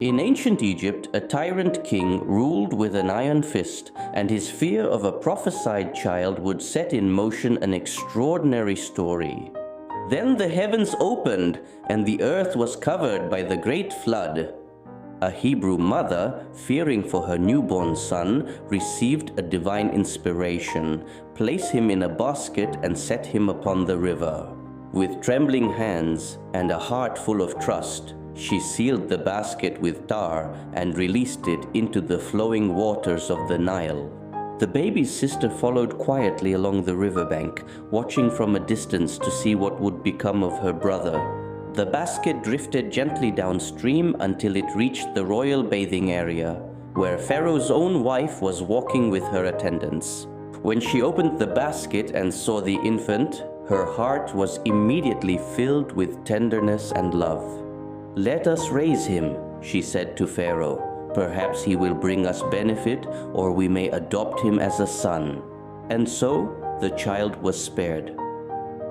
In ancient Egypt, a tyrant king ruled with an iron fist, and his fear of a prophesied child would set in motion an extraordinary story. Then the heavens opened, and the earth was covered by the great flood. A Hebrew mother, fearing for her newborn son, received a divine inspiration. Place him in a basket and set him upon the river. With trembling hands and a heart full of trust, she sealed the basket with tar and released it into the flowing waters of the Nile. The baby's sister followed quietly along the riverbank, watching from a distance to see what would become of her brother. The basket drifted gently downstream until it reached the royal bathing area, where Pharaoh's own wife was walking with her attendants. When she opened the basket and saw the infant, her heart was immediately filled with tenderness and love. "Let us raise him," she said to Pharaoh. "Perhaps he will bring us benefit, or we may adopt him as a son." And so the child was spared.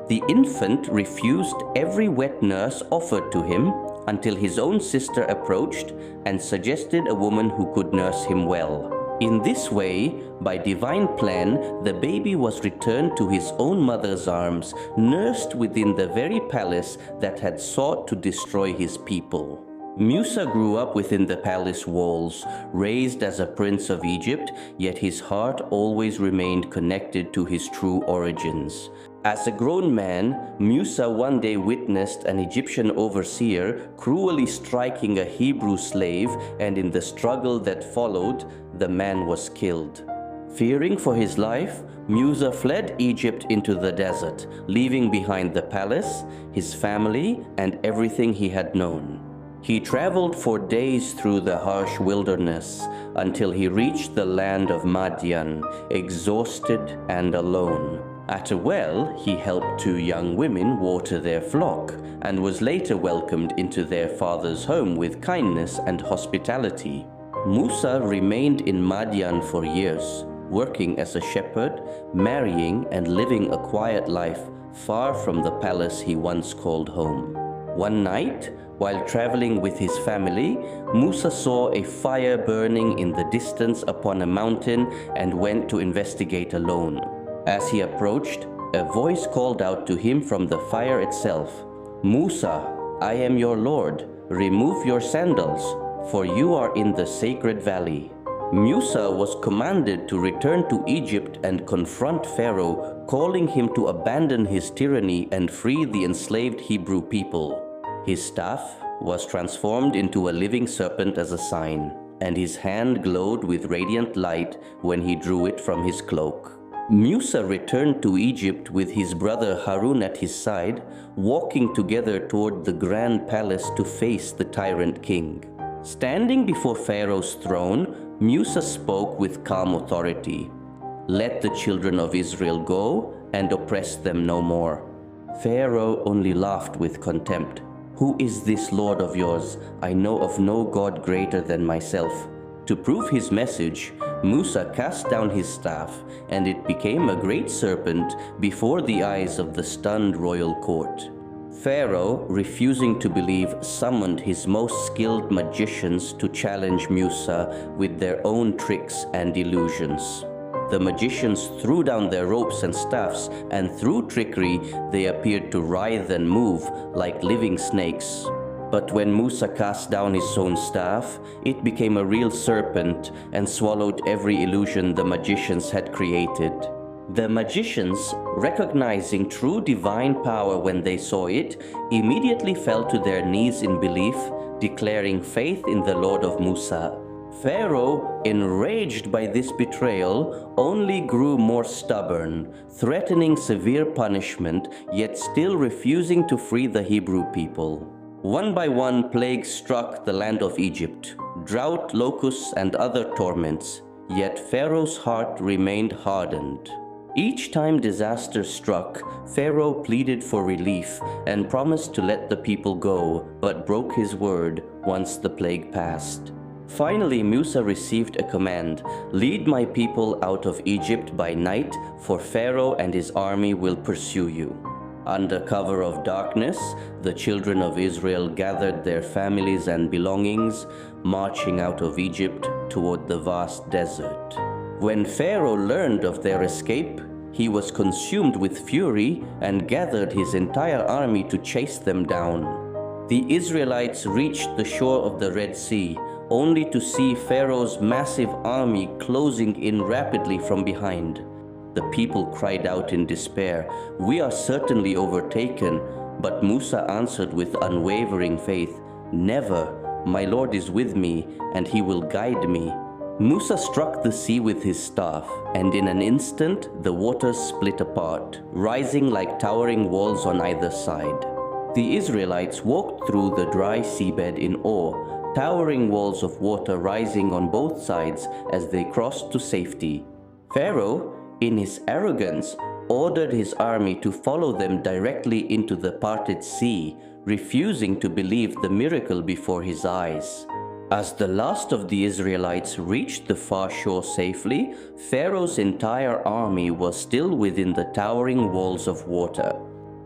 The infant refused every wet nurse offered to him until his own sister approached and suggested a woman who could nurse him well. In this way, by divine plan, the baby was returned to his own mother's arms, nursed within the very palace that had sought to destroy his people. Musa grew up within the palace walls, raised as a prince of Egypt, yet his heart always remained connected to his true origins. As a grown man, Musa one day witnessed an Egyptian overseer cruelly striking a Hebrew slave, and in the struggle that followed, the man was killed. Fearing for his life, Musa fled Egypt into the desert, leaving behind the palace, his family, and everything he had known. He traveled for days through the harsh wilderness until he reached the land of Madian, exhausted and alone. At a well, he helped two young women water their flock and was later welcomed into their father's home with kindness and hospitality. Musa remained in Madian for years, working as a shepherd, marrying and living a quiet life far from the palace he once called home. One night, while traveling with his family, Musa saw a fire burning in the distance upon a mountain and went to investigate alone. As he approached, a voice called out to him from the fire itself, "Musa, I am your Lord. Remove your sandals, for you are in the sacred valley." Musa was commanded to return to Egypt and confront Pharaoh, calling him to abandon his tyranny and free the enslaved Hebrew people. His staff was transformed into a living serpent as a sign, and his hand glowed with radiant light when he drew it from his cloak. Musa returned to Egypt with his brother Harun at his side, walking together toward the grand palace to face the tyrant king. Standing before Pharaoh's throne, Musa spoke with calm authority. "Let the children of Israel go and oppress them no more." Pharaoh only laughed with contempt. "Who is this Lord of yours? I know of no God greater than myself." To prove his message, Musa cast down his staff, and it became a great serpent before the eyes of the stunned royal court. Pharaoh, refusing to believe, summoned his most skilled magicians to challenge Musa with their own tricks and illusions. The magicians threw down their ropes and staffs, and through trickery they appeared to writhe and move like living snakes. But when Musa cast down his own staff, it became a real serpent and swallowed every illusion the magicians had created. The magicians, recognizing true divine power when they saw it, immediately fell to their knees in belief, declaring faith in the Lord of Musa. Pharaoh, enraged by this betrayal, only grew more stubborn, threatening severe punishment, yet still refusing to free the Hebrew people. One by one, plagues struck the land of Egypt, drought, locusts, and other torments, yet Pharaoh's heart remained hardened. Each time disaster struck, Pharaoh pleaded for relief and promised to let the people go, but broke his word once the plague passed. Finally, Musa received a command, "Lead my people out of Egypt by night, for Pharaoh and his army will pursue you." Under cover of darkness, the children of Israel gathered their families and belongings, marching out of Egypt toward the vast desert. When Pharaoh learned of their escape, he was consumed with fury and gathered his entire army to chase them down. The Israelites reached the shore of the Red Sea, only to see Pharaoh's massive army closing in rapidly from behind. The people cried out in despair, "We are certainly overtaken." But Musa answered with unwavering faith, "Never, my Lord is with me, and he will guide me." Musa struck the sea with his staff, and in an instant the waters split apart, rising like towering walls on either side. The Israelites walked through the dry seabed in awe, towering walls of water rising on both sides as they crossed to safety. Pharaoh, in his arrogance, ordered his army to follow them directly into the parted sea, refusing to believe the miracle before his eyes. As the last of the Israelites reached the far shore safely, Pharaoh's entire army was still within the towering walls of water.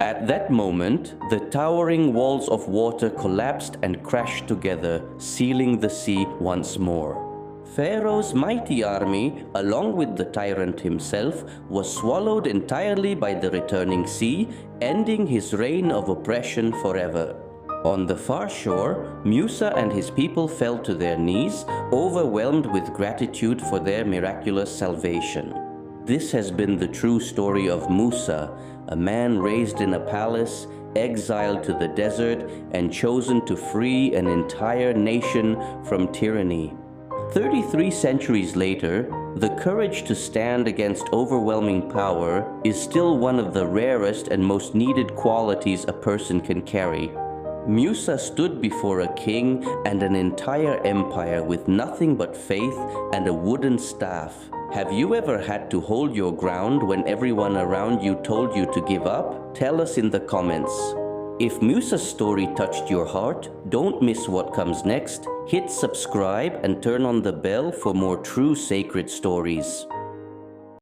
At that moment, the towering walls of water collapsed and crashed together, sealing the sea once more. Pharaoh's mighty army, along with the tyrant himself, was swallowed entirely by the returning sea, ending his reign of oppression forever. On the far shore, Musa and his people fell to their knees, overwhelmed with gratitude for their miraculous salvation. This has been the true story of Musa, a man raised in a palace, exiled to the desert, and chosen to free an entire nation from tyranny. 33 centuries later, the courage to stand against overwhelming power is still one of the rarest and most needed qualities a person can carry. Musa stood before a king and an entire empire with nothing but faith and a wooden staff. Have you ever had to hold your ground when everyone around you told you to give up? Tell us in the comments. If Musa's story touched your heart, don't miss what comes next. Hit subscribe and turn on the bell for more true sacred stories.